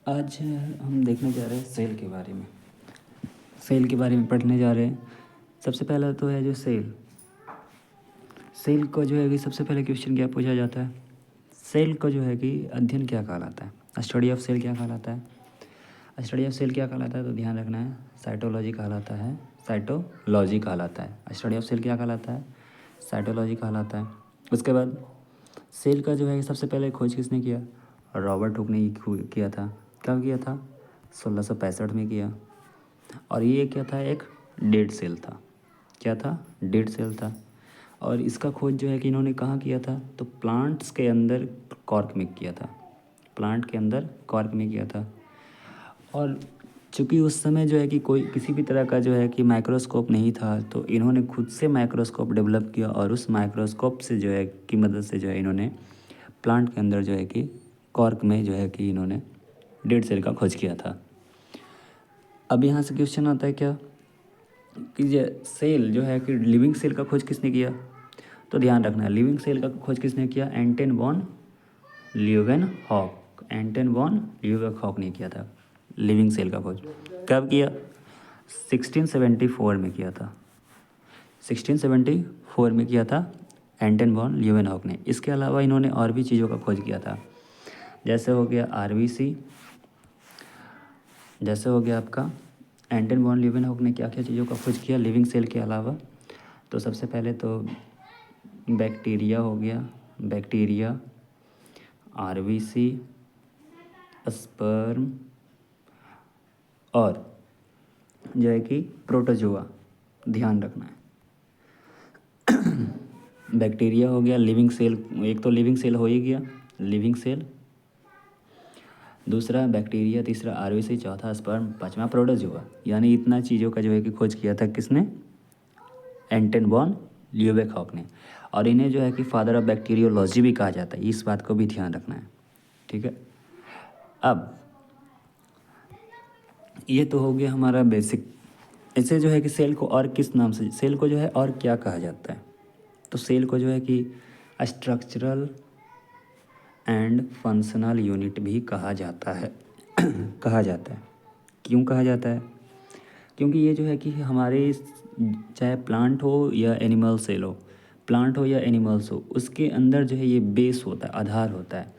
आज हम देखने जा रहे हैं सेल के बारे में। सेल के बारे में पढ़ने जा रहे हैं। सबसे पहला तो है जो सेल। सेल को जो है कि सबसे पहले क्वेश्चन क्या पूछा जाता है, सेल को जो है कि अध्ययन क्या कहलाता है, स्टडी ऑफ सेल क्या कहलाता है। स्टडी ऑफ सेल क्या कहलाता है तो ध्यान रखना है, साइटोलॉजी कहलाता है। साइटोलॉजी कहलाता है। स्टडी ऑफ सेल क्या कहलाता है, साइटोलॉजी कहलाता है। उसके बाद सेल का जो है सबसे पहले खोज किसने किया, रॉबर्ट हुक ने किया था। कब किया था, 1665 में किया। और ये क्या था, एक डेड सेल था। क्या था, डेड सेल था। और इसका खोज जो है कि इन्होंने कहाँ किया था, तो प्लांट्स के अंदर कॉर्क में किया था। प्लांट के अंदर कॉर्क में किया था। और चूँकि उस समय जो है कि कोई किसी भी तरह का जो है कि माइक्रोस्कोप नहीं था, तो इन्होंने खुद से माइक्रोस्कोप डेवलप किया और उस माइक्रोस्कोप से जो है की मदद से जो है इन्होंने प्लांट के अंदर जो है कि कॉर्क में जो है कि इन्होंने डेड सेल का खोज किया था। अब यहाँ से क्वेश्चन आता है क्या कि ये सेल जो है कि लिविंग सेल का खोज किसने किया, तो ध्यान रखना है लिविंग सेल का खोज किसने किया, एंटन वॉन ल्यूवेनहॉक। एंटन वॉन ल्यूवेनहॉक ने किया था लिविंग सेल का खोज। कब किया, 1674 में किया था। 1674 में किया था एंटन वॉन ल्यूवेनहॉक ने। इसके अलावा इन्होंने और भी चीज़ों का खोज किया था, जैसे हो गया आरबीसी, जैसे हो गया आपका एंटन वॉन ल्यूवेनहॉक ने क्या क्या चीज़ों का खोज किया लिविंग सेल के अलावा। तो सबसे पहले तो बैक्टीरिया हो गया, बैक्टीरिया, आरबीसी, स्पर्म और जो है कि प्रोटोजोआ। ध्यान रखना है बैक्टीरिया हो गया, लिविंग सेल, एक तो लिविंग सेल हो ही गया, लिविंग सेल, दूसरा बैक्टीरिया, तीसरा आरबीसी, चौथा स्पर्म, पांचवा प्रोटोजोआ। यानी इतना चीज़ों का जो है कि खोज किया था किसने, एंटन वॉन ल्यूवेनहॉक ने। और इन्हें जो है कि फादर ऑफ बैक्टीरियोलॉजी भी कहा जाता है, इस बात को भी ध्यान रखना है। ठीक है, अब ये तो हो गया हमारा बेसिक। इसे जो है कि सेल को और किस नाम से, सेल को जो है और क्या कहा जाता है, तो सेल को जो है कि स्ट्रक्चरल एंड फंक्शनल यूनिट भी कहा जाता है कहा जाता है। क्यों कहा जाता है, क्योंकि ये जो है कि हमारे चाहे प्लांट हो या एनिमल सेल हो, प्लांट हो या एनिमल्स हो, उसके अंदर जो है ये बेस होता है, आधार होता है।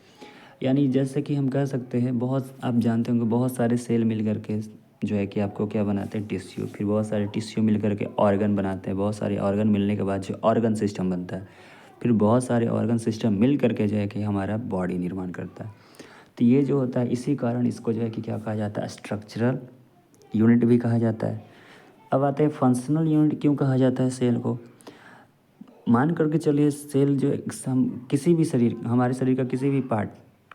यानी जैसे कि हम कह सकते हैं, बहुत आप जानते होंगे बहुत सारे सेल मिल करके जो है कि आपको क्या बनाते हैं, टिश्यू। फिर बहुत सारे टिश्यू मिल करके ऑर्गन बनाते हैं। बहुत सारे ऑर्गन मिलने के बाद जो ऑर्गन सिस्टम बनता है। फिर बहुत सारे ऑर्गन सिस्टम मिल करके जो है कि हमारा बॉडी निर्माण करता है। तो ये जो होता है, इसी कारण इसको जो है कि क्या कहा जाता है, स्ट्रक्चरल यूनिट भी कहा जाता है। अब आते हैं फंक्शनल यूनिट क्यों कहा जाता है सेल को। मान करके चलिए सेल जो हम किसी भी शरीर, हमारे शरीर का किसी भी पार्ट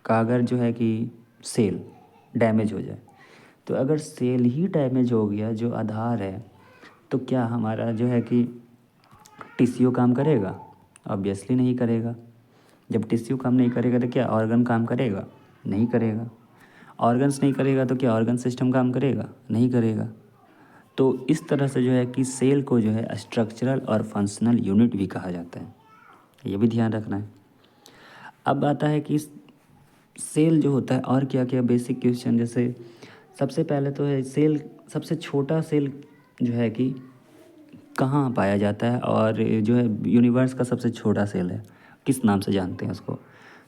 का अगर जो है कि सेल डैमेज हो जाए, तो अगर सेल ही डैमेज हो गया जो आधार है, तो क्या हमारा जो है कि टिश्यू काम करेगा, ऑब्वियसली नहीं करेगा। जब टिश्यू काम नहीं करेगा तो क्या ऑर्गन काम करेगा, नहीं करेगा। ऑर्गन्स नहीं करेगा तो क्या ऑर्गन सिस्टम काम करेगा, नहीं करेगा। तो इस तरह से जो है कि सेल को जो है स्ट्रक्चरल और फंक्शनल यूनिट भी कहा जाता है, ये भी ध्यान रखना है। अब आता है कि सेल जो होता है और क्या क्या बेसिक क्वेश्चन, जैसे सबसे पहले तो है सेल, सबसे छोटा सेल जो है कि कहाँ पाया जाता है, और जो है यूनिवर्स का सबसे छोटा सेल है, किस नाम से जानते हैं उसको,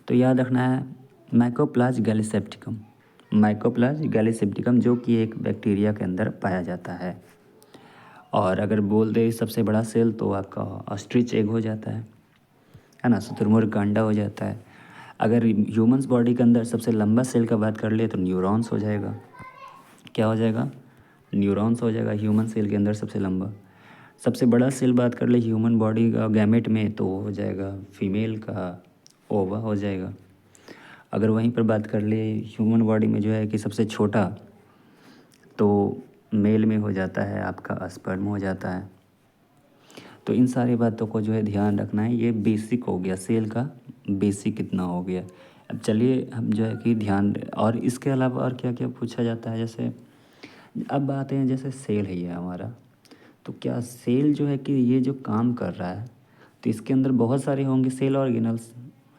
तो याद रखना है माइकोप्लाज्म गैलीसेप्टिकम। माइकोप्लाज्म गैलीसेप्टिकम जो कि एक बैक्टीरिया के अंदर पाया जाता है। और अगर बोल दे सबसे बड़ा सेल तो आपका ऑस्ट्रिच एग हो जाता है ना, शुतुरमुर्ग का अंडा हो जाता है। अगर ह्यूमंस बॉडी के अंदर सबसे लंबा सेल का बात कर ले तो न्यूरॉन्स हो जाएगा। क्या हो जाएगा, न्यूरॉन्स हो जाएगा ह्यूमन सेल के अंदर सबसे लंबा। सबसे बड़ा सेल बात कर ले ह्यूमन बॉडी का गैमेट में तो हो जाएगा फीमेल का ओवा हो जाएगा। अगर वहीं पर बात कर ले ह्यूमन बॉडी में जो है कि सबसे छोटा, तो मेल में हो जाता है आपका स्पर्म हो जाता है। तो इन सारी बातों को जो है ध्यान रखना है। ये बेसिक हो गया सेल का, बेसिक इतना हो गया। अब चलिए हम जो है कि ध्यान, और इसके अलावा और क्या क्या पूछा जाता है, जैसे अब आते हैं जैसे सेल है ये हमारा, तो क्या सेल जो है कि ये जो काम कर रहा है, तो इसके अंदर बहुत सारे होंगे सेल ऑर्गेनल्स,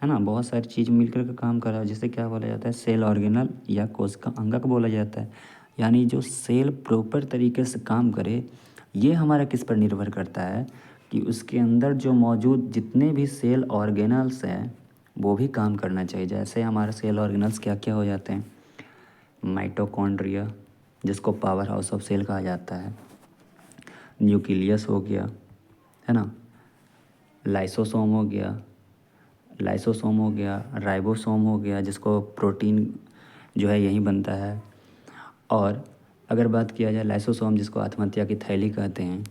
है ना, बहुत सारी चीज़ मिलकर के काम कर रहा है, जिसे क्या बोला जाता है, सेल ऑर्गेनल या कोशिका अंगक बोला जाता है। यानी जो सेल प्रॉपर तरीके से काम करे, ये हमारा किस पर निर्भर करता है कि उसके अंदर जो मौजूद जितने भी सेल ऑर्गेनल्स हैं वो भी काम करना चाहिए। जैसे हमारे सेल ऑर्गेनल्स क्या क्या हो जाते हैं, माइटोकॉन्ड्रिया जिसको पावर हाउस ऑफ सेल कहा जाता है, न्यूक्लियस हो गया, है ना, लाइसोसोम हो गया, राइबोसोम हो गया जिसको प्रोटीन जो है यही बनता है। और अगर बात किया जाए लाइसोसोम जिसको आत्महत्या की थैली कहते हैं,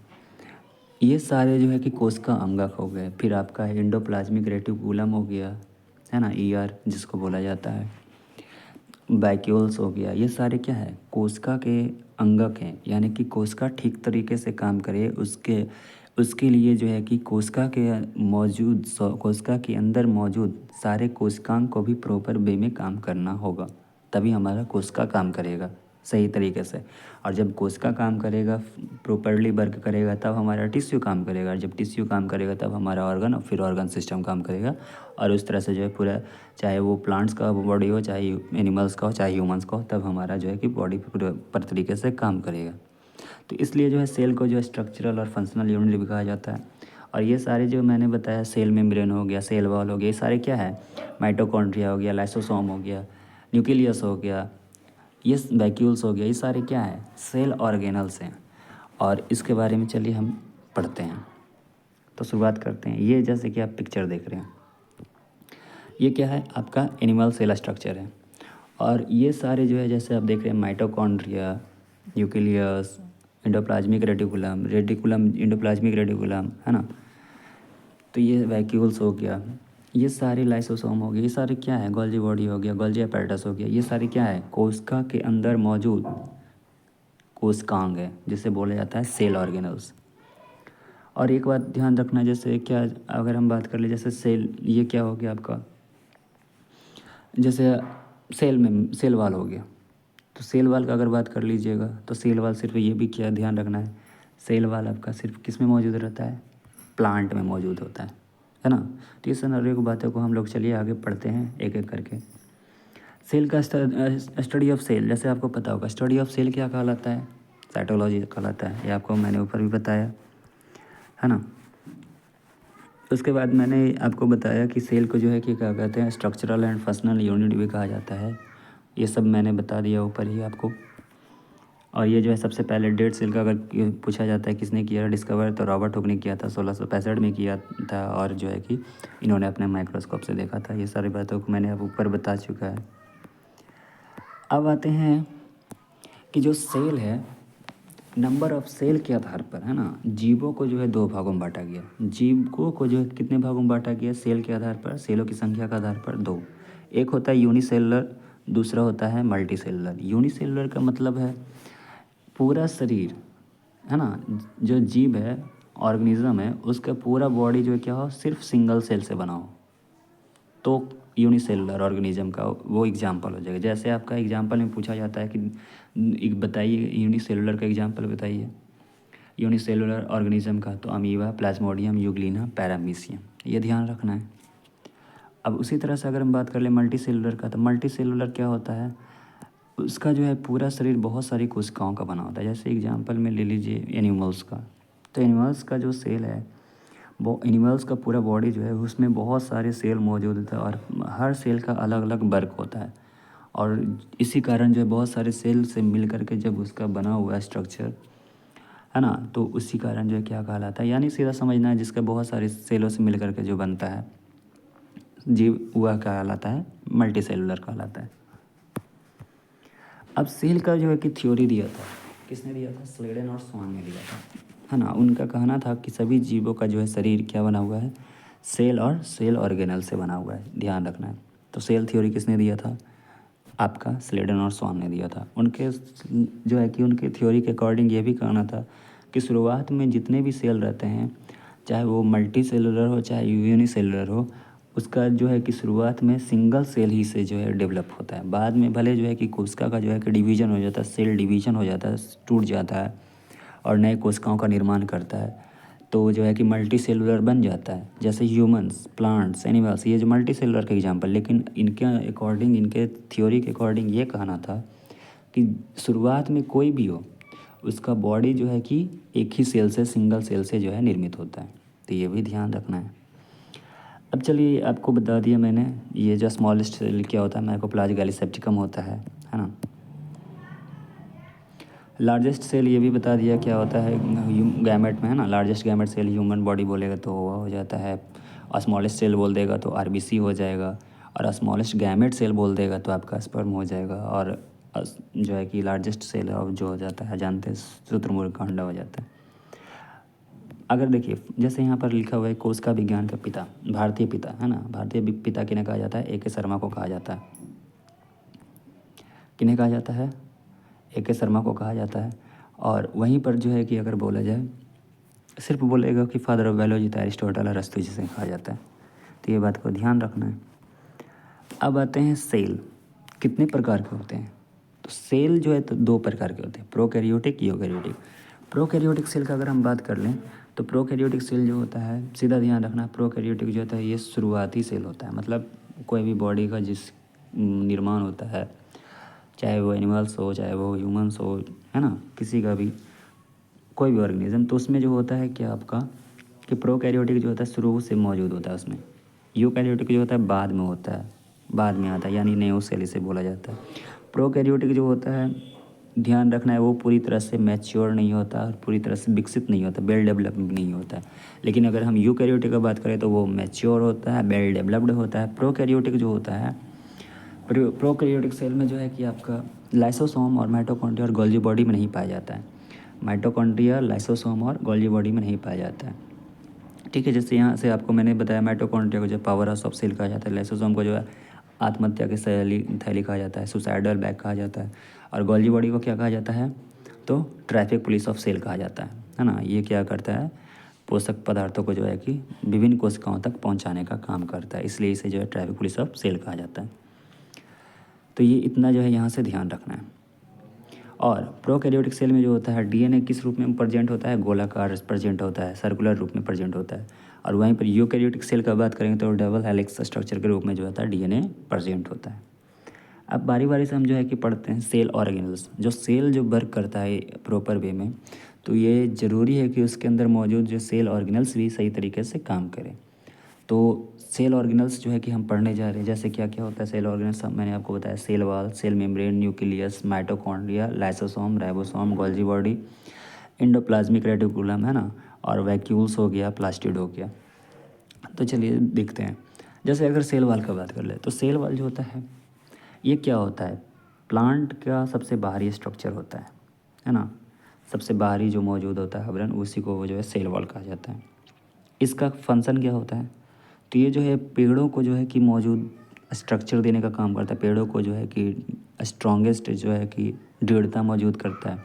ये सारे जो है कि कोशिका अंगक हो गए। फिर आपका एंडोप्लाज्मिक रेटिकुलम हो गया, है ना, ईआर जिसको बोला जाता है, वैक्यूल्स हो गया, ये सारे क्या है, कोशिका के अंगक हैं। यानी कि कोशिका ठीक तरीके से काम करे उसके लिए जो है कि कोशिका के अंदर मौजूद सारे कोशिकांग को भी प्रॉपर वे में काम करना होगा, तभी हमारा कोशिका काम करेगा सही तरीके से। और जब कोशिका काम करेगा, प्रॉपरली वर्क करेगा, तब हमारा टिश्यू काम करेगा। और जब टिश्यू काम करेगा तब हमारा ऑर्गन और फिर ऑर्गन सिस्टम काम करेगा। और उस तरह से जो है पूरा, चाहे वो प्लांट्स का बॉडी हो, चाहे एनिमल्स का हो, चाहे ह्यूमंस का हो, तब हमारा जो है कि बॉडी पर तरीके से काम करेगा। तो इसलिए जो है सेल को जो है स्ट्रक्चरल और फंक्शनल यूनिट भी कहा जाता है। और ये सारे जो मैंने बताया, सेल मेम्ब्रेन हो गया, सेल वॉल हो गया, ये सारे क्या है, माइटोकॉन्ड्रिया हो गया, लाइसोसोम हो गया, न्यूक्लियस हो गया, ये वैक्यूल्स हो गया, ये सारे क्या है, सेल ऑर्गेनल्स हैं। और इसके बारे में चलिए हम पढ़ते हैं। तो शुरुआत करते हैं। ये जैसे कि आप पिक्चर देख रहे हैं, ये क्या है, आपका एनिमल सेल स्ट्रक्चर है। और ये सारे जो है जैसे आप देख रहे हैं, mitochondria, nucleus, endoplasmic reticulum endoplasmic reticulum, है ना, तो ये वैक्यूल्स हो गया, ये सारे लाइसोसोम हो गए, ये सारे क्या है, गोल्जी बॉडी हो गया, गोल्जी apparatus हो गया, ये सारे क्या है, कोशिका के अंदर मौजूद कोशिकांग है जिसे बोला जाता है सेल ऑर्गेनल्स। और एक बात ध्यान रखना, जैसे क्या, अगर हम बात कर ले, जैसे सेल, ये क्या हो गया आपका, जैसे सेल वाल हो गया। तो सेल वाल का अगर बात कर लीजिएगा तो सेल वाल सिर्फ ये भी क्या ध्यान रखना है, सेल वाल आपका सिर्फ किस में मौजूद रहता है, प्लांट में मौजूद होता है ना। तो इस सारी बातों को हम लोग चलिए आगे पढ़ते हैं एक एक करके। सेल का स्टडी ऑफ सेल, जैसे आपको पता होगा स्टडी ऑफ सेल क्या कहलाता है, साइटोलॉजी कहलाता है। ये आपको मैंने ऊपर भी बताया, है ना। उसके बाद मैंने आपको बताया कि सेल को जो है कि क्या कहते हैं, स्ट्रक्चरल एंड फंक्शनल यूनिट भी कहा जाता है। ये सब मैंने बता दिया ऊपर ही आपको। और ये जो है सबसे पहले डेड सेल का अगर पूछा जाता है किसने किया डिस्कवर, तो रॉबर्ट हुक ने किया था, 1665 में किया था। और जो है कि इन्होंने अपने माइक्रोस्कोप से देखा था। ये सारी बातों को मैंने अब ऊपर बता चुका है। अब आते हैं कि जो सेल है, नंबर ऑफ सेल के आधार पर, है ना, जीवों को जो है दो भागों में बांटा गया। जीवों को जो है कितने भागों में बांटा गया, सेल के आधार पर, सेलों की संख्या के आधार पर दो। एक होता है यूनिसेलुलर, दूसरा होता है मल्टीसेलुलर। यूनिसेलुलर का मतलब है पूरा शरीर, है ना, जो जीव है, ऑर्गेनिज्म है, उसका पूरा बॉडी जो है क्या हो, सिर्फ सिंगल सेल से बना हो, तो यूनिसेलुलर ऑर्गेनिज्म का वो एग्जाम्पल हो जाएगा। जैसे आपका एग्जाम्पल में पूछा जाता है कि एक बताइए यूनिसेलुलर का एग्जाम्पल बताइए, यूनिसेलुलर ऑर्गेनिज्म का, तो अमीबा, प्लाज्मोडियम, यूग्लिना, पैरामीशियम, ये ध्यान रखना है। अब उसी तरह से अगर हम बात कर लें मल्टी सेलुलर का, तो मल्टी सेलुलर क्या होता है, उसका जो है पूरा शरीर बहुत सारी कोशिकाओं का बना होता है। जैसे एग्जाम्पल में ले लीजिए एनिमल्स का, तो एनिमल्स का जो सेल है, वो एनिमल्स का पूरा बॉडी जो है उसमें बहुत सारे सेल मौजूद होता है, और हर सेल का अलग अलग वर्क होता है। और इसी कारण जो है बहुत सारे सेल से मिल करके जब उसका बना हुआ स्ट्रक्चर, है ना, तो उसी कारण जो है क्या कहलाता है, यानी सीधा समझना है, जिसका बहुत सारे सेलों से मिल करके जो बनता है जीव, वह कहलाता है मल्टी सेलुलर कहलाता है। अब सेल का जो है कि थ्योरी दिया था, किसने दिया था, स्लेडन और स्वान ने दिया था, है ना। उनका कहना था कि सभी जीवों का जो है शरीर क्या बना हुआ है, सेल और सेल ऑर्गेनल से बना हुआ है, ध्यान रखना है। तो सेल थ्योरी किसने दिया था, आपका स्लेडन और स्वान ने दिया था। उनके जो है कि उनके थ्योरी के अकॉर्डिंग ये भी कहना था कि शुरुआत में जितने भी सेल रहते हैं, चाहे वो मल्टी सेलुलर हो चाहे यूनिसेलुलर हो, उसका जो है कि शुरुआत में सिंगल सेल ही से जो है डेवलप होता है। बाद में भले जो है कि कोशिका का जो है कि डिवीज़न हो जाता है, सेल डिवीज़न हो जाता है, टूट जाता है और नए कोशिकाओं का निर्माण करता है, तो जो है कि मल्टी सेलुलर बन जाता है, जैसे ह्यूमंस, प्लांट्स, एनिमल्स, ये जो मल्टी सेलुलर के एग्जाम्पल। लेकिन इनके अकॉर्डिंग, इनके थ्योरी के अकॉर्डिंग ये कहना था कि शुरुआत में कोई भी हो, उसका बॉडी जो है कि एक ही सेल से, सिंगल सेल से जो है निर्मित होता है। तो ये भी ध्यान रखना है। अब चलिए, आपको बता दिया मैंने ये जो स्मॉलेस्ट सेल क्या होता है, माइकोप्लाज्मा गैलीसेप्टिकम होता है ना। लार्जेस्ट सेल ये भी बता दिया क्या होता है, गैमेट में, है ना। Largest gamete cell human body बोलेगा तो वो हो जाता है, और स्मॉलेस्ट सेल बोल देगा तो आरबीसी हो जाएगा, और स्मॉलेस्ट गैमेट सेल बोल देगा तो आपका स्पर्म हो जाएगा, और जो है कि लार्जेस्ट सेल जो हो जाता है, जानते हैं, शुतुरमुर्ग का अंडा हो जाता है। अगर देखिए, जैसे यहाँ पर लिखा हुआ है कोशिका विज्ञान का पिता, भारतीय पिता, है ना। भारतीय पिता किन्हें कहा जाता है? ए के शर्मा को कहा जाता है। किन्हें कहा जाता है? ए के शर्मा को कहा जाता है। और वहीं पर जो है कि अगर बोला जाए, सिर्फ बोलेगा कि फादर ऑफ बायोलॉजी था एरिस्टोटल, अरस्तु जिसे कहा जाता है। तो ये बात को ध्यान रखना है। अब आते हैं सेल कितने प्रकार के होते हैं। तो सेल जो है तो दो प्रकार के होते हैं, प्रोकैरियोटिक, यूकैरियोटिक। प्रोकैरियोटिक सेल का अगर हम बात कर लें तो प्रोकैरियोटिक सेल जो होता है, सीधा ध्यान रखना, प्रोकैरियोटिक जो होता है ये शुरुआती सेल होता है। मतलब कोई भी बॉडी का जिस निर्माण होता है, चाहे वो एनिमल्स हो, चाहे वो ह्यूमंस हो, है ना, किसी का भी कोई भी ऑर्गेनिज्म, तो उसमें जो होता है क्या आपका, कि प्रोकैरियोटिक जो होता है शुरू से मौजूद होता है उसमें। यूकैरियोटिक जो होता है बाद में होता है, बाद में आता है, यानी नेओ सेल इसे बोला जाता है। प्रोकैरियोटिक जो होता है, ध्यान रखना है, वो पूरी तरह से मैच्योर नहीं होता और पूरी तरह से विकसित नहीं होता, वेल डेवलप्ड नहीं होता है। लेकिन अगर हम यूकैरियोटिक की बात करें तो वो मैच्योर होता है, वेल डेवलप्ड होता है। प्रोकैरियोटिक जो होता है, प्रोकैरियोटिक सेल में जो है कि आपका लाइसोसोम और माइटोकॉन्ड्रिया और गोल्गी बॉडी में नहीं पाया जाता है। माइटोकॉन्ड्रिया, लाइसोसोम और गोल्गी बॉडी में नहीं पाया जाता है। ठीक है, जैसे यहाँ से आपको मैंने बताया, माइटोकॉन्ड्रिया को जो पावर हाउस ऑफ सेल कहा जाता है, लाइसोसोम को जो है आत्महत्या की थैली कहा जाता है, सुसाइडल बैग कहा जाता है, और गोल्गी बॉडी को क्या कहा जाता है, तो ट्रैफिक पुलिस ऑफ सेल कहा जाता है ना। ये क्या करता है, पोषक पदार्थों को जो है कि विभिन्न कोशिकाओं तक पहुँचाने का काम करता है, इसलिए इसे जो है ट्रैफिक पुलिस ऑफ सेल कहा जाता है। तो ये इतना जो है यहाँ से ध्यान रखना है। और प्रोकैरियोटिक सेल में जो होता है, डीएनए किस रूप में प्रेजेंट होता है, गोलाकार प्रेजेंट होता है, सर्कुलर रूप में प्रेजेंट होता है। और वहीं पर यूकैरियोटिक सेल का बात करेंगे तो डबल हेलिक्स स्ट्रक्चर के रूप में जो होता है डीएनए प्रेजेंट होता है। अब बारी बारी से हम जो है कि पढ़ते हैं सेल ऑर्गेनल्स। जो सेल जो वर्क करता है प्रॉपर वे में, तो ये ज़रूरी है कि उसके अंदर मौजूद जो सेल ऑर्गेनल्स भी सही तरीके से काम करें। तो सेल ऑर्गेनल्स जो है कि हम पढ़ने जा रहे हैं, जैसे क्या क्या होता है सेल ऑर्गेनल्स, मैंने आपको बताया, cell wall, cell membrane, nucleus, mitochondria, lysosome, ribosome, Golgi body, endoplasmic reticulum, है ना, और वैक्यूल्स हो गया, प्लास्टिड हो गया। तो चलिए देखते हैं। जैसे अगर सेल वॉल का बात कर ले, तो सेल वॉल जो होता है ये क्या होता है, प्लांट का सबसे बाहरी स्ट्रक्चर होता है ना। सबसे बाहरी जो मौजूद होता है आवरण, उसी को वो जो है सेल वॉल कहा जाता है। इसका फंक्शन क्या होता है, तो ये जो है पेड़ों को जो है कि मौजूद स्ट्रक्चर देने का काम करता है, पेड़ों को जो है कि स्ट्रॉन्गेस्ट जो है कि दृढ़ता मौजूद करता है,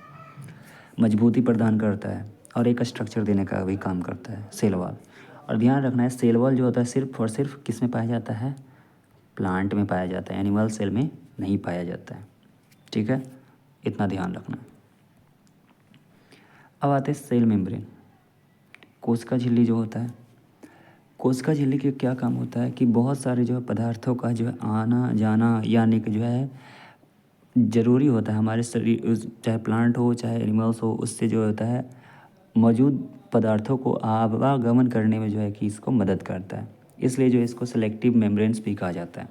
मजबूती प्रदान करता है, और एक स्ट्रक्चर देने का भी काम करता है सेल वॉल। और ध्यान रखना है, सेल वॉल जो होता है सिर्फ और सिर्फ किस में पाया जाता है, प्लांट में पाया जाता है, एनिमल सेल में नहीं पाया जाता है। ठीक है, इतना ध्यान रखना। अब आते हैं सेल मेम्ब्रेन, कोशिका झिल्ली जो होता है। कोशिका झिल्ली के क्या काम होता है कि बहुत सारे जो है पदार्थों का जो है आना जाना, यानी कि जो है ज़रूरी होता है हमारे शरीर, चाहे प्लांट हो चाहे एनिमल्स हो, उससे जो होता है मौजूद पदार्थों को आवागमन करने में जो है कि इसको मदद करता है। इसलिए जो इसको सेलेक्टिव मेम्ब्रेन्स भी कहा जाता है।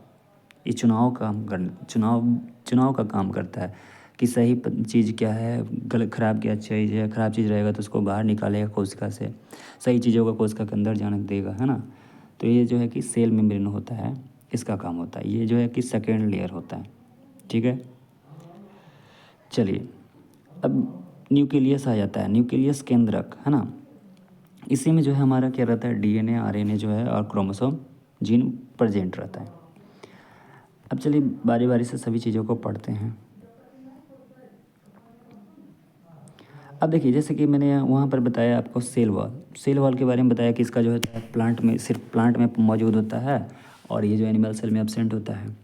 ये चुनाव का काम करता है कि सही चीज़ क्या है, गलत ख़राब क्या चीज़ है। ख़राब चीज़ रहेगा तो उसको बाहर निकालेगा कोशिका से, सही चीज़ों का कोशिका के अंदर जाने देगा, है ना। तो ये जो है कि सेल मेम्ब्रेन होता है, इसका काम होता है। ये जो है कि सेकेंड लेयर होता है। ठीक है, चलिए अब न्यूक्लियस आ जाता है, न्यूक्लियस केंद्रक, है ना। इसी में जो है हमारा क्या रहता है, डीएनए, आरएनए जो है और क्रोमोसोम जीन प्रेजेंट रहता है। अब चलिए बारी बारी से सभी चीज़ों को पढ़ते हैं। अब देखिए, जैसे कि मैंने वहाँ पर बताया आपको सेल वॉल, सेल वॉल के बारे में बताया कि इसका जो है प्लांट में, सिर्फ प्लांट में मौजूद होता है, और ये जो एनिमल सेल में एब्सेंट होता है।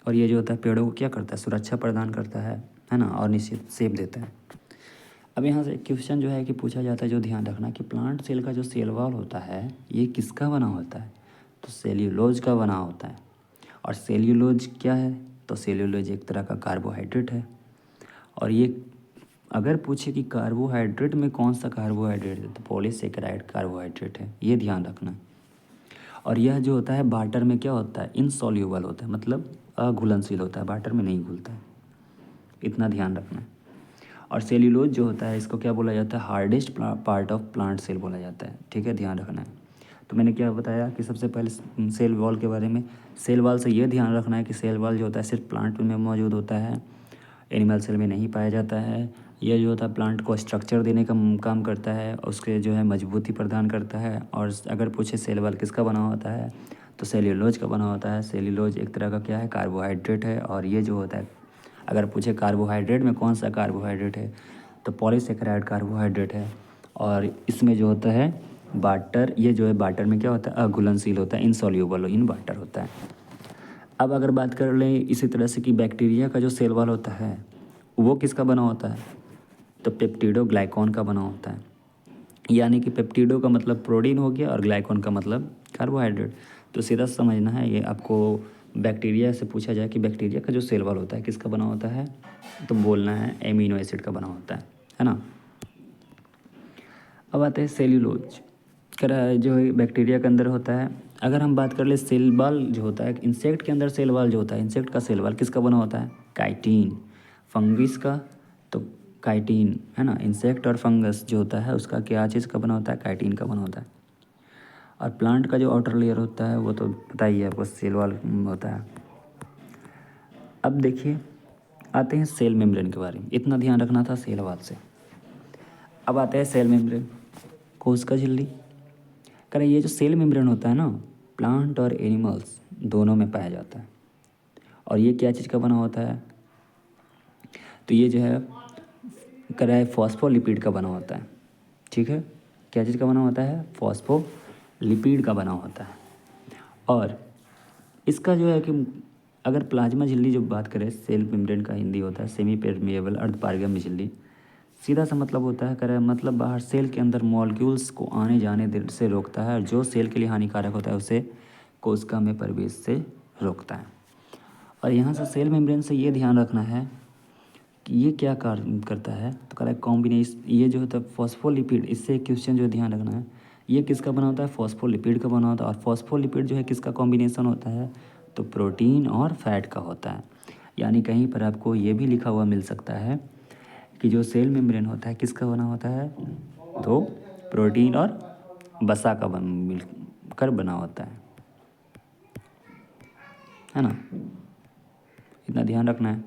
और ये जो होता है पेड़ों को क्या करता है, सुरक्षा प्रदान करता है ना, और निश्चित सेप देता है। अब यहाँ से क्वेश्चन जो है कि पूछा जाता है, जो ध्यान रखना कि प्लांट सेल का जो सेल वॉल होता है ये किसका बना होता है, तो सेल्यूलोज का बना होता है। और सेल्यूलोज क्या है, तो सेल्यूलोज एक तरह का कार्बोहाइड्रेट है। और ये अगर पूछे कि कार्बोहाइड्रेट में कौन सा कार्बोहाइड्रेट है, तो पॉलीसेकेराइड कार्बोहाइड्रेट है, ये ध्यान रखना। और यह जो होता है वाटर में क्या होता है, इनसॉल्यूबल होता है, मतलब अघुलनशील होता है, वाटर में नहीं घुलता है, इतना ध्यान रखना है। और सेल्यूलोज जो होता है इसको क्या बोला जाता है, hardest part of plant cell बोला जाता है, ठीक है, ध्यान रखना है। तो मैंने क्या बताया कि सबसे पहले सेल वॉल के बारे में। सेल वॉल से ये ध्यान रखना है कि सेल वॉल जो होता है सिर्फ प्लांट में मौजूद होता है, एनिमल सेल में नहीं पाया जाता है। यह जो होता है प्लांट को स्ट्रक्चर देने का काम करता है, उसके जो है मजबूती प्रदान करता है। और अगर पूछे सेल वॉल किसका बना होता है, तो सेल्यूलोज का बना होता है। सेल्यूलोज एक तरह का क्या है, कार्बोहाइड्रेट है। और ये जो होता है, अगर पूछे कार्बोहाइड्रेट में कौन सा कार्बोहाइड्रेट है, तो पॉलीसेकेराइड कार्बोहाइड्रेट है। और इसमें जो होता है वाटर, ये जो है वाटर में क्या होता है, अघुलनशील होता है, इनसॉल्यूबल इन वाटर होता है। अब अगर बात कर लें इसी तरह से कि बैक्टीरिया का जो सेल वॉल होता है वो किसका बना होता है, तो पेप्टिडोग्लाइकॉन का बना होता है। यानी कि पेप्टिडो का मतलब प्रोटीन हो गया और ग्लाइकॉन का मतलब कार्बोहाइड्रेट। तो सीधा समझना है, ये आपको बैक्टीरिया से पूछा जाए कि बैक्टीरिया का जो सेल वॉल होता है किसका बना होता है, तो बोलना है एमिनो एसिड का बना होता है ना। अब आते हैं सेल्यूलोज का जो बैक्टीरिया के अंदर होता है। अगर हम बात कर ले सेल वॉल जो होता है इंसेक्ट के अंदर, सेल वॉल जो होता है इंसेक्ट का सेल वॉल किसका बना होता है, काइटिन। फंगिस का तो काइटिन है ना, इंसेक्ट और फंगस जो होता है उसका क्या चीज़ का बना होता है, काइटिन का बना होता है। और प्लांट का जो आउटर लेयर होता है वो तो पता ही है आपको, सेल वॉल होता है। अब देखिए आते हैं सेल मेम्ब्रेन के बारे में, इतना ध्यान रखना था सेल वॉल से। अब आते हैं सेल मेम्ब्रेन, कोशिका झिल्ली। करें ये जो सेल मेम्ब्रेन होता है ना, प्लांट और एनिमल्स दोनों में पाया जाता है। और ये क्या चीज़ का बना होता है, तो ये जो है कराए फॉस्फोलिपिड का बना होता है, ठीक है। क्या चीज़ का बना होता है, फॉस्फोलिपिड का बना होता है। और इसका जो है कि अगर प्लाज्मा झिल्ली जो बात करें, सेल मेम्ब्रेन का हिंदी होता है सेमी परमिएबल अर्धपारगम्य झिल्ली। सीधा सा मतलब होता है करे मतलब बाहर सेल के अंदर मॉलिक्यूल्स को आने जाने से रोकता है, और जो सेल के लिए हानिकारक होता है उसे कोशिका में प्रवेश से रोकता है। और यहाँ से सेल मेम्ब्रेन से ये ध्यान रखना है कि ये क्या कार्य करता है, तो कह रहा है कॉम्बिनेशन, ये जो होता है फॉस्फोलिपिड, इससे क्वेश्चन जो ध्यान रखना है ये किसका बना होता है, फॉस्फोलिपिड का बना होता है। और फॉस्फोलिपिड जो है किसका कॉम्बिनेशन होता है, तो प्रोटीन और फैट का होता है। यानी कहीं पर आपको ये भी लिखा हुआ मिल सकता है कि जो सेल मेम्ब्रेन होता है किसका बना होता है, तो प्रोटीन और वसा का मिलकर बना होता है ना, इतना ध्यान रखना है।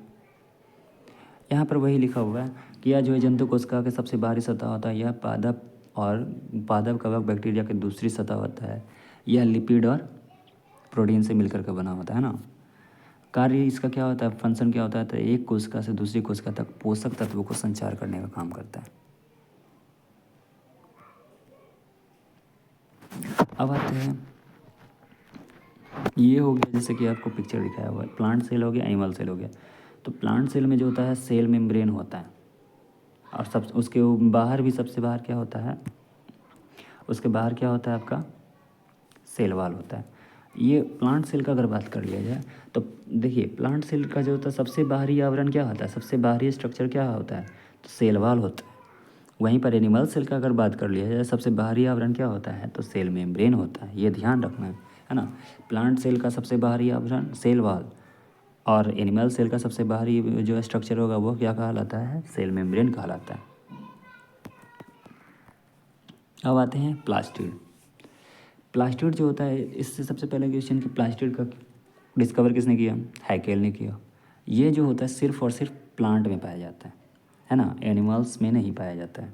यहाँ पर वही लिखा हुआ है कि यह जो है जंतु कोशिका के सबसे बाहरी सतह होता है, यह पादप और पादप कवक बैक्टीरिया की दूसरी सतह होता है। यह लिपिड और प्रोटीन से मिलकर के बना होता है ना। कार्य इसका क्या होता है, फंक्शन क्या होता है, तो एक कोशिका से दूसरी कोशिका तक पोषक तत्वों को संचार करने का काम करता है। अब आते हैं, ये हो गया जैसे कि आपको पिक्चर दिखाया हुआ है, प्लांट सेल हो गया, एनिमल सेल हो गया। तो प्लांट सेल में जो होता है सेल मेम्ब्रेन होता है, और सब उसके बाहर भी सबसे बाहर क्या होता है, उसके बाहर क्या होता है आपका सेल वॉल होता है। ये प्लांट सेल का अगर बात कर लिया जाए तो देखिए प्लांट सेल का जो होता है सबसे बाहरी आवरण क्या होता है, सबसे बाहरी स्ट्रक्चर क्या होता है, तो सेल वॉल होता है। वहीं पर एनिमल सेल का अगर बात कर लिया जाए सबसे बाहरी आवरण क्या होता है, तो सेल मेम्ब्रेन होता है, ये ध्यान रखना है ना। प्लांट सेल का सबसे बाहरी आवरण सेल वॉल, और एनिमल सेल का सबसे बाहरी जो स्ट्रक्चर होगा वो क्या कहलाता है, सेल मेम्ब्रेन कहलाता है। अब आते हैं प्लास्टिड। प्लास्टिड जो होता है, इससे सबसे पहले क्वेश्चन कि प्लास्टिड का डिस्कवर किसने किया, हैकेल ने किया। ये जो होता है सिर्फ और सिर्फ प्लांट में पाया जाता है ना, एनिमल्स में नहीं पाया जाता है।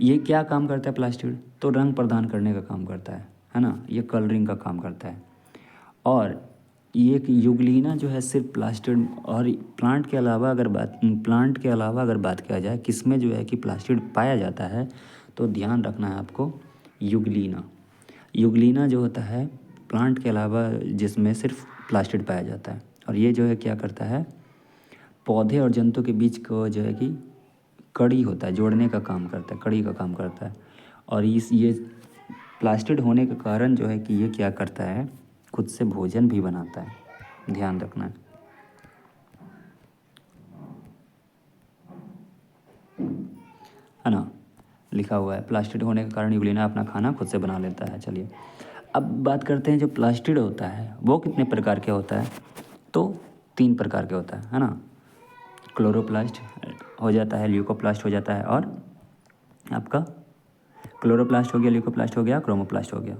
ये क्या काम करता है प्लास्टिड, तो रंग प्रदान करने का काम करता है ना, ये कलरिंग का काम करता है। और ये एक युगलीना जो है सिर्फ प्लास्टिड, और प्लांट के अलावा अगर बात किया जाए किसमें जो है कि प्लास्टिड पाया जाता है, तो ध्यान रखना है आपको युगलीना जो होता है प्लांट के अलावा जिसमें सिर्फ प्लास्टिड पाया जाता है। और ये जो है क्या करता है, पौधे और जंतु के बीच को जो है कि कड़ी होता है, जोड़ने का काम करता है, कड़ी का काम करता है। और ये प्लास्टिड होने के कारण जो है कि ये क्या करता है, खुद से भोजन भी बनाता है, ध्यान रखना है ना। लिखा हुआ है प्लास्टिड होने के कारण यूग्लिना अपना खाना खुद से बना लेता है। चलिए अब बात करते हैं, जो प्लास्टिड होता है वो कितने प्रकार के होता है, तो 3 प्रकार के होता है ना। क्लोरोप्लास्ट हो जाता है, ल्यूकोप्लास्ट हो जाता है, और आपका क्लोरोप्लास्ट हो गया, ल्यूकोप्लास्ट हो गया, क्रोमोप्लास्ट हो गया।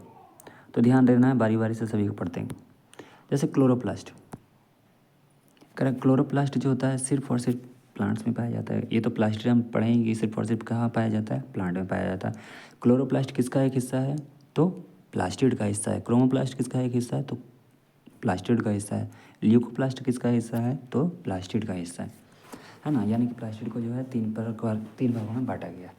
तो ध्यान रखना है, बारी बारी से सभी को पढ़ते हैं। जैसे क्लोरोप्लास्ट, करेक्ट, क्लोरोप्लास्ट जो होता है सिर्फ और सिर्फ प्लांट्स में पाया जाता है। ये तो प्लास्टिड हम पढ़ेंगे, सिर्फ और सिर्फ कहाँ पाया जाता है, प्लांट में पाया जाता है। क्लोरोप्लास्ट किसका एक हिस्सा है, तो प्लास्टिड का हिस्सा है। क्रोमोप्लास्ट किसका एक हिस्सा है, तो प्लास्टिड का हिस्सा है। ल्यूकोप्लास्ट किसका हिस्सा है, तो प्लास्टिड का हिस्सा है ना। यानी कि प्लास्टिड को जो है 3 भागों में बांटा गया।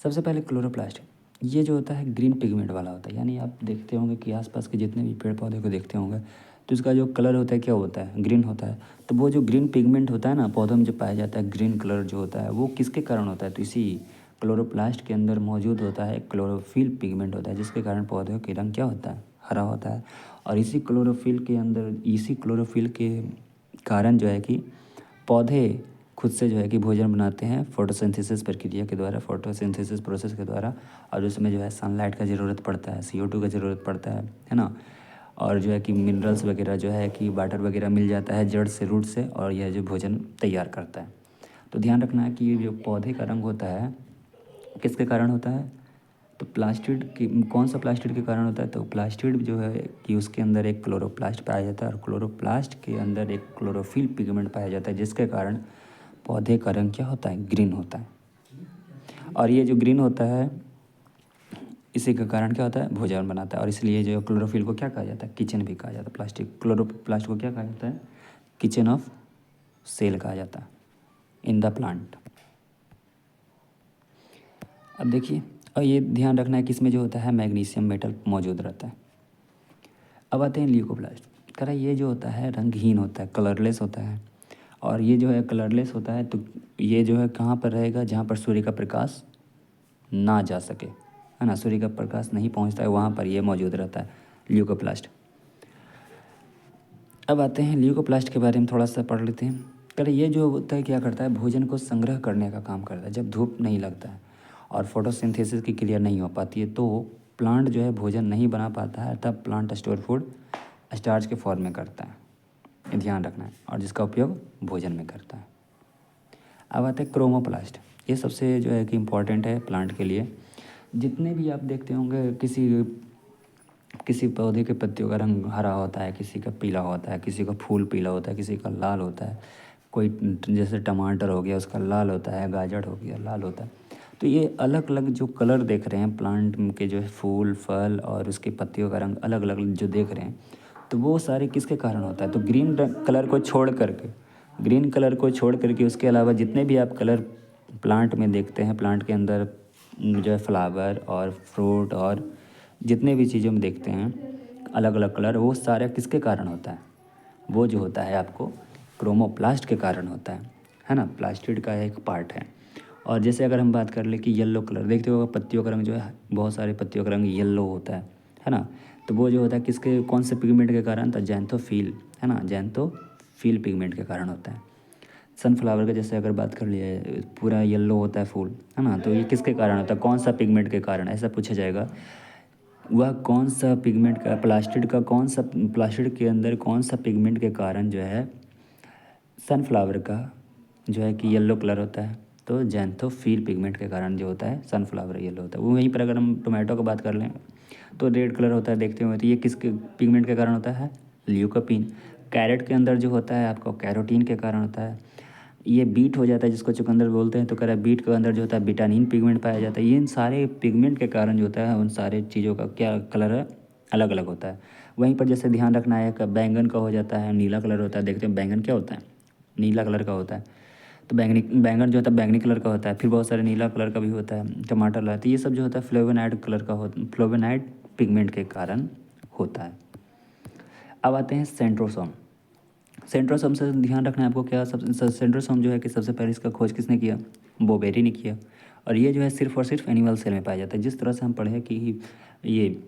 सबसे पहले क्लोरोप्लास्ट, ये जो होता है ग्रीन पिगमेंट वाला होता है। यानी आप देखते होंगे कि आसपास के जितने भी पेड़ पौधे को देखते होंगे तो इसका जो कलर होता है क्या होता है, ग्रीन होता है। तो वो जो ग्रीन पिगमेंट होता है ना पौधों में जो पाया जाता है, ग्रीन कलर जो होता है वो किसके कारण होता है, तो इसी क्लोरोप्लास्ट के अंदर मौजूद होता है क्लोरोफिल पिगमेंट होता है, जिसके कारण पौधों के रंग क्या होता है, हरा होता है। और इसी क्लोरोफिल के अंदर, इसी क्लोरोफिल के कारण जो है कि पौधे खुद से जो है कि भोजन बनाते हैं फोटोसिंथेसिस प्रक्रिया के द्वारा, फोटोसिंथेसिस प्रोसेस के द्वारा। और उसमें जो है सनलाइट का ज़रूरत पड़ता है, CO2 का ज़रूरत पड़ता है ना। और जो है कि मिनरल्स वगैरह जो है कि वाटर वगैरह मिल जाता है जड़ से, रूट से, और यह जो भोजन तैयार करता है। तो ध्यान रखना है कि ये जो पौधे का रंग होता है किसके कारण होता है, तो प्लास्टिड की, कौन सा प्लास्टिड के कारण होता है, तो प्लास्टिड जो है कि उसके अंदर एक क्लोरोप्लास्ट पाया जाता है, और क्लोरोप्लास्ट के अंदर एक क्लोरोफिल पिगमेंट पाया जाता है, जिसके कारण पौधे का रंग क्या होता है, ग्रीन होता है। और ये जो ग्रीन होता है इसी के कारण क्या होता है, भोजन बनाता है। और इसलिए जो क्लोरोफिल को क्या कहा जाता है, किचन भी कहा जाता है। क्लोरोप्लास्ट को क्या कहा जाता है, किचन ऑफ सेल कहा जाता है इन द प्लांट। अब देखिए, और ये ध्यान रखना है कि इसमें जो होता है मैग्नीशियम मेटल मौजूद रहता है। अब आते हैं ल्यूकोप्लास्ट, कह रहा ये जो होता है रंगहीन होता है, कलरलेस होता है। और ये जो है कलरलेस होता है, तो ये जो है कहाँ पर रहेगा, जहाँ पर सूर्य का प्रकाश ना जा सके, है ना, सूर्य का प्रकाश नहीं पहुँचता है वहाँ पर ये मौजूद रहता है ल्यूकोप्लास्ट। अब आते हैं ल्यूकोप्लास्ट के बारे में थोड़ा सा पढ़ लेते हैं। कह रहे ये जो होता है क्या करता है, भोजन को संग्रह करने का काम करता है। जब धूप नहीं लगता है और फोटोसिंथेसिस की क्रिया नहीं हो पाती है तो प्लांट जो है भोजन नहीं बना पाता है, तब प्लांट स्टोर फूड स्टार्च के फॉर्म में करता है, ये ध्यान रखना है, और जिसका उपयोग भोजन में करता है। अब आते हैं क्रोमोप्लास्ट, ये सबसे जो है कि इम्पॉर्टेंट है प्लांट के लिए। जितने भी आप देखते होंगे किसी पौधे के पत्तियों का रंग हरा होता है, किसी का पीला होता है, किसी का फूल पीला होता है, किसी का लाल होता है, कोई जैसे टमाटर हो गया उसका लाल होता है, गाजर हो गया लाल होता है। तो ये अलग अलग जो कलर देख रहे हैं प्लांट के, जो है फूल फल और उसकी पत्तियों का रंग अलग अलग जो देख रहे हैं, तो वो सारे किसके कारण होता है, तो ग्रीन कलर को छोड़ करके उसके अलावा जितने भी आप कलर प्लांट में देखते हैं, प्लांट के अंदर जो है फ्लावर और फ्रूट और जितने भी चीज़ों में देखते हैं अलग अलग कलर, वो सारा किसके कारण होता है, वो जो होता है आपको क्रोमोप्लास्ट के कारण होता है ना, प्लास्टिड का एक पार्ट है। और जैसे अगर हम बात कर ले कि येलो कलर, देखते हो पत्तियों का रंग जो है, बहुत सारे पत्तियों का रंग येलो होता है ना। तो वो जो होता है किसके, कौन से पिगमेंट के कारण, तो जैंथोफिल, है ना, जैंथोफिल पिगमेंट के कारण होता है। सनफ्लावर का जैसे अगर बात कर लिया पूरा येलो होता है फूल, है ना, तो ये किसके कारण होता है, कौन सा पिगमेंट के कारण, ऐसा पूछा जाएगा। वह कौन सा पिगमेंट का, प्लास्टिड के अंदर कौन सा पिगमेंट के कारण जो है सनफ्लावर का जो है कि येलो कलर होता है, तो जैंथोफिल पिगमेंट के कारण जो होता है सनफ्लावर येलो होता है। वहीं पर अगर हम टोमेटो की बात कर लें तो रेड कलर होता है, देखते हुए, तो ये किसके पिगमेंट के कारण होता है, ल्यूकोपिन। कैरेट के अंदर जो होता है आपको कैरोटीन के कारण होता है। ये बीट हो जाता है जिसको चुकंदर बोलते हैं, तो कह रहा है बीट के अंदर जो होता है विटामिन पिगमेंट पाया जाता है। ये इन सारे पिगमेंट के कारण जो होता है उन सारे चीज़ों का क्या कलर है, अलग अलग होता है। वहीं पर जैसे ध्यान रखना है कि बैंगन का हो जाता है नीला कलर होता है, देखते हैं बैंगन क्या होता है, नीला कलर का होता है। तो बैंगन जो होता है बैंगनी कलर का होता है, फिर बहुत सारे नीला कलर का भी होता है, टमाटर लाते, तो ये सब जो होता है फ्लोवेनाइड कलर का फ्लोवेनाइड पिगमेंट के कारण होता है। अब आते हैं सेंट्रोसोम। सेंट्रोसोम से ध्यान रखना है आपको क्या, सब सेंट्रोसोम जो है कि सबसे पहले इसका खोज किसने किया, बोबेरी ने किया। और ये जो है सिर्फ और सिर्फ एनिमल सेल में पाया जाता है। जिस तरह से हम पढ़े कि ये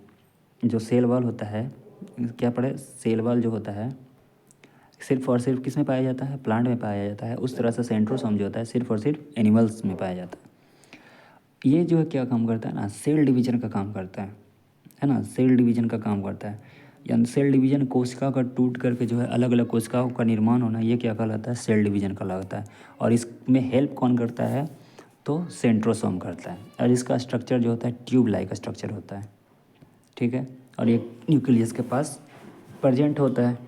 जो सेल वॉल होता है, क्या पढ़े, सेल वॉल जो होता है सिर्फ और सिर्फ किस में पाया जाता है, प्लांट में पाया जाता है। उस तरह से सेंट्रोसोम जो होता है सिर्फ और सिर्फ एनिमल्स में पाया जाता है। ये जो है क्या काम करता है ना, सेल डिवीजन का काम करता है ना, सेल डिवीजन का काम करता है। यानी सेल डिवीजन कोशिका का टूट करके जो है अलग अलग कोशिकाओं का निर्माण होना, ये क्या कहलाता है, सेल डिवीजन कहलाता है। और इसमें हेल्प कौन करता है, तो सेंट्रोसोम करता है। और इसका स्ट्रक्चर जो होता है ट्यूब लाइक स्ट्रक्चर होता है, ठीक है। और ये न्यूक्लियस के पास प्रेजेंट होता है।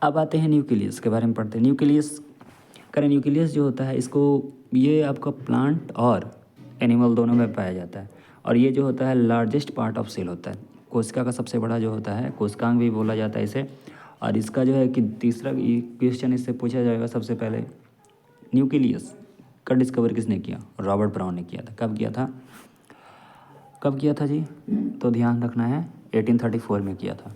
अब आते हैं न्यूक्लियस के बारे में पढ़ते हैं। न्यूक्लियस जो होता है इसको, ये आपका प्लांट और एनिमल दोनों में पाया जाता है। और ये जो होता है लार्जेस्ट पार्ट ऑफ सेल होता है, कोशिका का सबसे बड़ा जो होता है, कोशिकांग भी बोला जाता है इसे। और इसका जो है कि तीसरा क्वेश्चन इससे पूछा जाएगा सबसे पहले, न्यूक्लियस का डिस्कवर किसने किया, रॉबर्ट ब्राउन ने किया था। कब किया था जी, तो ध्यान रखना है 1834 में किया था।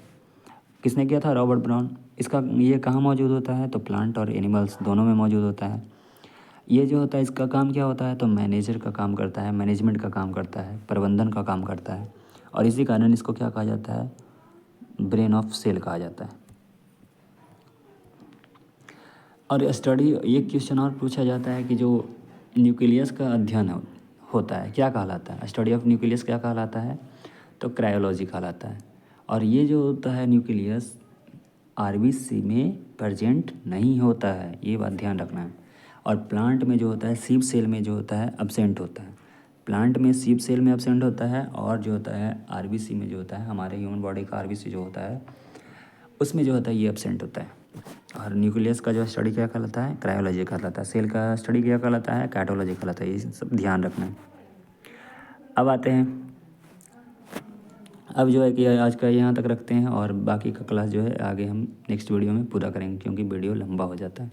किसने किया था, रॉबर्ट ब्राउन। इसका ये कहाँ मौजूद होता है, तो प्लांट और एनिमल्स दोनों में मौजूद होता है। ये जो होता है इसका काम क्या होता है, तो मैनेजर का काम करता है, मैनेजमेंट का काम करता है, प्रबंधन का काम करता है। और इसी कारण इसको क्या कहा जाता है, ब्रेन ऑफ सेल कहा जाता है। और स्टडी, ये क्वेश्चन और पूछा जाता है कि जो न्यूक्लियस का अध्ययन होता है क्या कहलाता है, स्टडी ऑफ न्यूक्लियस क्या कहलाता है, तो क्रायोलॉजी कहलाता है। और ये जो होता है न्यूक्लियस आरबीसी में प्रेजेंट नहीं होता है, ये बात ध्यान रखना है। और प्लांट में जो होता है सीव सेल में जो होता है एब्सेंट होता है, प्लांट में सीव सेल में एब्सेंट होता है। और जो होता है आरबीसी में जो होता है, हमारे ह्यूमन बॉडी का आरबीसी जो होता है उसमें जो होता है ये एब्सेंट होता है। और न्यूक्लियस का जो स्टडी क्या कहलाता है, क्रायोलॉजी कहलाता है। सेल का स्टडी क्या कहलाता है, कैटोलॉजी कहलाता है। ये सब ध्यान रखना है। अब आते हैं, अब जो है कि आज का यहाँ तक रखते हैं और बाकी का क्लास जो है आगे हम नेक्स्ट वीडियो में पूरा करेंगे, क्योंकि वीडियो लंबा हो जाता है।